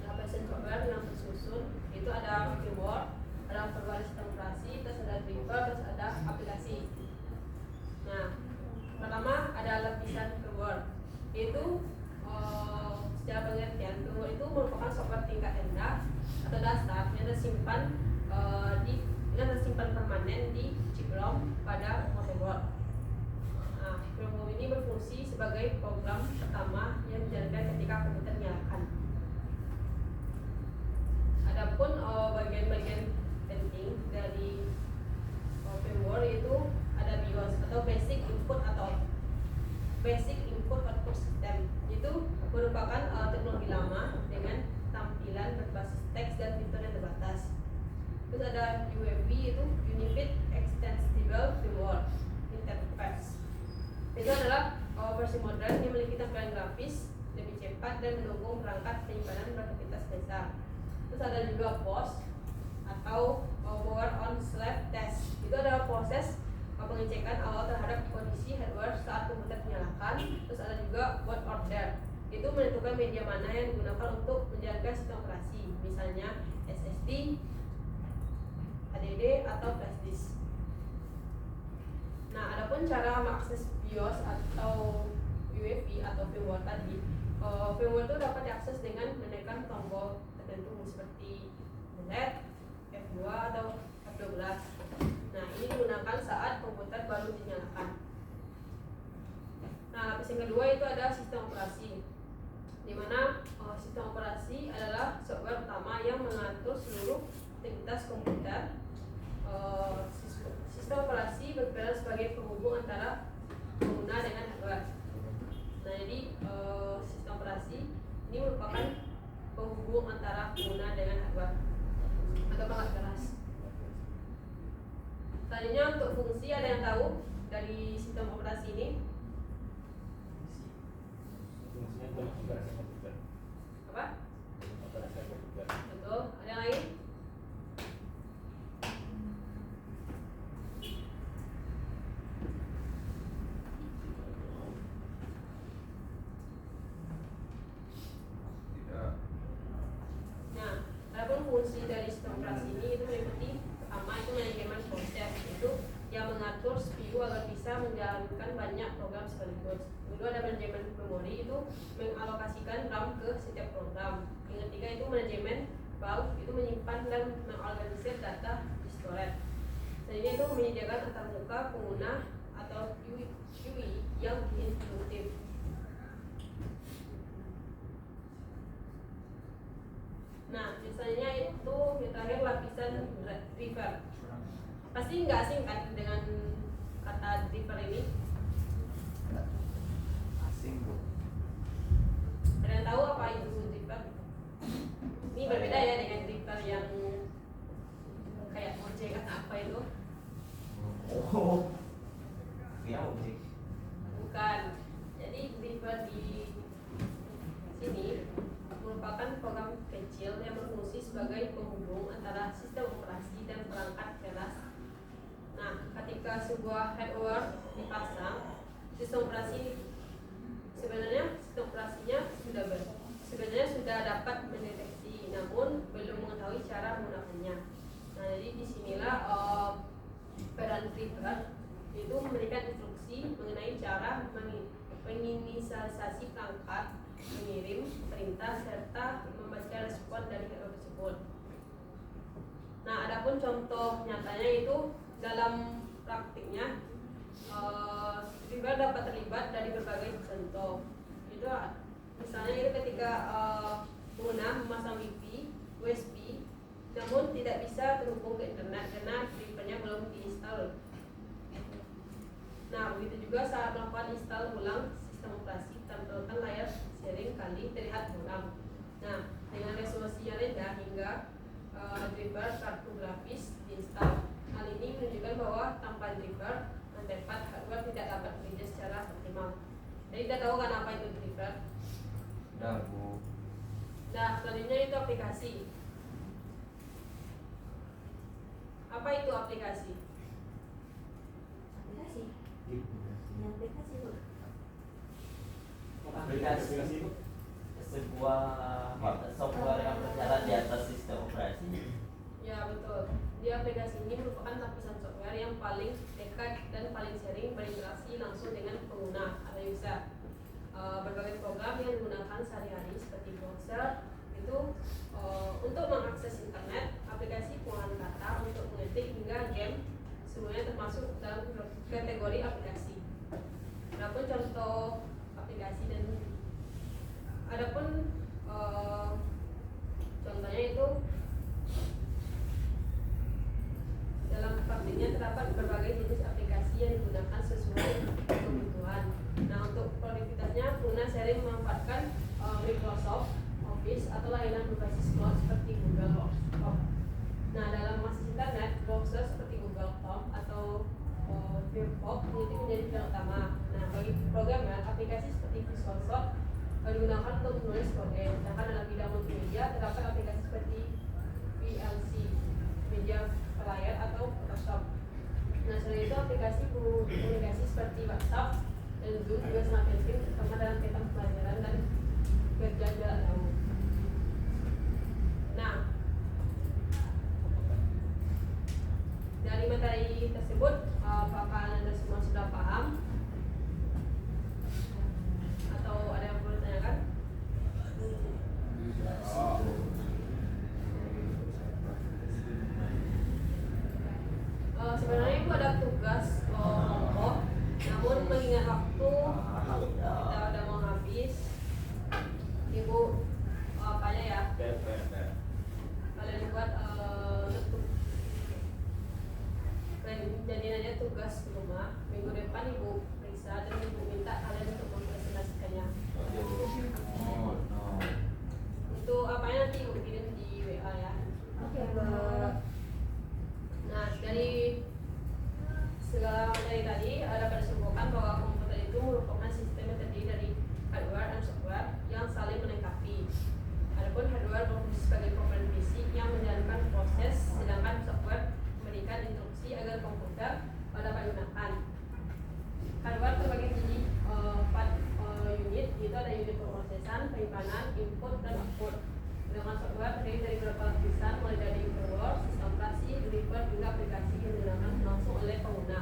lapisan software yang tersusun itu ada firmware, ada firmware sistem operasi, terus ada driver, terus ada aplikasi. Nah, pertama ada lapisan firmware, yaitu secara pengertian firmware itu merupakan software tingkat rendah atau dasar yang tersimpan permanen di chip ROM pada motherboard. Nah, firmware ini berfungsi sebagai program pertama yang dijalankan ketika komputer dinyalakan. Adapun bagian-bagian penting dari firmware itu ada BIOS atau Basic Input Output System. Itu merupakan teknologi lama dengan tampilan berbasis teks dan fitur yang terbatas. Terus ada UEFI, itu Unified Extensible Firmware Interface. Itu adalah versi modern yang memiliki tampilan grafis lebih cepat dan mendukung perangkat penyimpanan beraktivitas besar. Terus ada juga POS atau Power on Slave Test. Itu adalah proses pengecekan awal terhadap kondisi hardware saat komputer dinyalakan. Terus ada juga boot order. Itu menentukan media mana yang digunakan untuk menjalankan sistem operasi, misalnya SSD, HDD atau flash disk. Nah, adapun cara mengakses BIOS atau UEFI atau firmware tadi, firmware itu dapat diakses dengan menekan tombol tertentu seperti delete, F2 atau F12. Nah, ini digunakan saat komputer baru dinyalakan. Nah, lapis yang kedua itu ada sistem operasi, di mana sistem operasi adalah software utama yang mengatur seluruh aktivitas komputer. Sistem operasi berperan sebagai penghubung antara pengguna dengan hardware. Nah, jadi merupakan penghubung antara pengguna dengan hardware atau perangkat keras. Selanjutnya untuk fungsi, ada yang tahu dari sistem operasi ini? Fungsinya untuk operasi komputer. Apa? Operasi komputer. Betul. Ada yang lain? Nah, adapun fungsi dari sistem operasi ini itu meliputi pertama itu manajemen proses, itu yang mengatur CPU agar bisa menjalankan banyak program sekaligus. Kedua ada manajemen memori, itu mengalokasikan RAM ke setiap program. Yang ketiga itu manajemen file, itu menyimpan dan mengorganisir data di storage. Selanjutnya itu menyediakan antarmuka pengguna atau UI yang instruktif. Nah, misalnya itu yang terakhir lapisan driver. Pasti nggak asing kan dengan kata driver ini? Asing bu. Ada yang tahu apa itu driver? Ini berbeda ya dengan driver yang kayak ojek atau apa itu? Oh. Ya objek. Bukan. Jadi driver di sini merupakan program kecil yang berfungsi sebagai penghubung antara sistem operasi dan perangkat keras. Nah, ketika sebuah hardware dipasang, sistem operasinya sudah dapat mendeteksi, namun belum mengetahui cara menggunakannya. Nah, jadi disinilah peran driver itu memberikan instruksi mengenai cara menginisialisasi perangkat, mengirim perintah serta membaca respon dari hardware tersebut. Nah, adapun contoh nyatanya itu dalam praktiknya driver dapat terlibat dari berbagai contoh. Itu misalnya itu ketika pengguna memasang Wi-Fi, USB, namun tidak bisa terhubung ke internet karena drivernya belum diinstal. Nah, begitu juga saat melakukan install ulang sistem operasi, tampilan layar sering kali terlihat buram. Nah, dengan resolusi yang rendah hingga driver kartu grafis diinstal. Hal ini menunjukkan bahwa tanpa driver, manfaat hardware tidak dapat bekerja secara optimal. Jadi kita tahu kan apa itu driver? Udah bu. Nah, selanjutnya itu aplikasi. Apa itu aplikasi? Aplikasi. Ini aplikasi bu. Aplikasi itu sebuah software yang berjalan di atas sistem operasi. Ya betul. Di aplikasi ini merupakan lapisan software yang paling dekat dan paling sering berinteraksi langsung dengan pengguna atau user. Berbagai program yang digunakan sehari-hari seperti browser itu untuk mengakses internet, aplikasi pengolahan kata untuk mengetik hingga game semuanya termasuk dalam kategori aplikasi. Adapun contoh aplikasi dan adapun contohnya itu dalam praktiknya terdapat berbagai jenis aplikasi yang digunakan sesuai kebutuhan. Nah, untuk produktivitasnya pengguna sering memanfaatkan Microsoft Office atau layanan berbasis cloud seperti Google Workspace. Nah, dalam akses internet, browser seperti Google Chrome atau Firefox itu menjadi pilihan utama. Nah, bagi programmer, aplikasi seperti Visual Studio digunakan untuk menulis kode. Sedangkan dalam bidang multimedia terdapat aplikasi seperti VLC, Media Player atau Photoshop. Nah, selain itu aplikasi komunikasi seperti WhatsApp dan Zoom juga sangat penting, terutama dalam kaitan pelajaran dan kerja jarak jauh. Nah, dari materi tersebut, apakah Anda semua sudah paham? Atau ada yang perlu ditanyakan? Sebenarnya Ibu ada tugas kelompok, namun mengingat waktu kita udah mau habis, Ibu apa aja ya? Kalian buat jadiin aja tugas rumah. Minggu depan Ibu periksa dan Ibu minta kalian untuk mempresentasikannya. Oh no. pemrosesan, penyimpanan, input, dan output. Dengan software terdiri dari beberapa lapisan, mulai dari firmware, sistem operasi, driver, hingga aplikasi yang digunakan langsung oleh pengguna.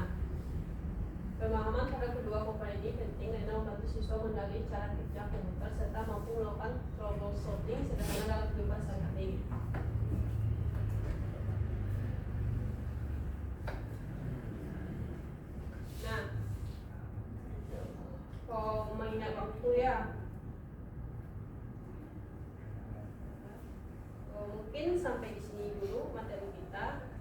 Pemahaman terhadap kedua komponen ini penting karena membantu siswa mengenali cara kerja komputer serta mampu melakukan troubleshooting sederhana dalam kehidupan sehari-hari. Nah, kalau mengingat waktu ya, mungkin sampai di sini dulu materi kita.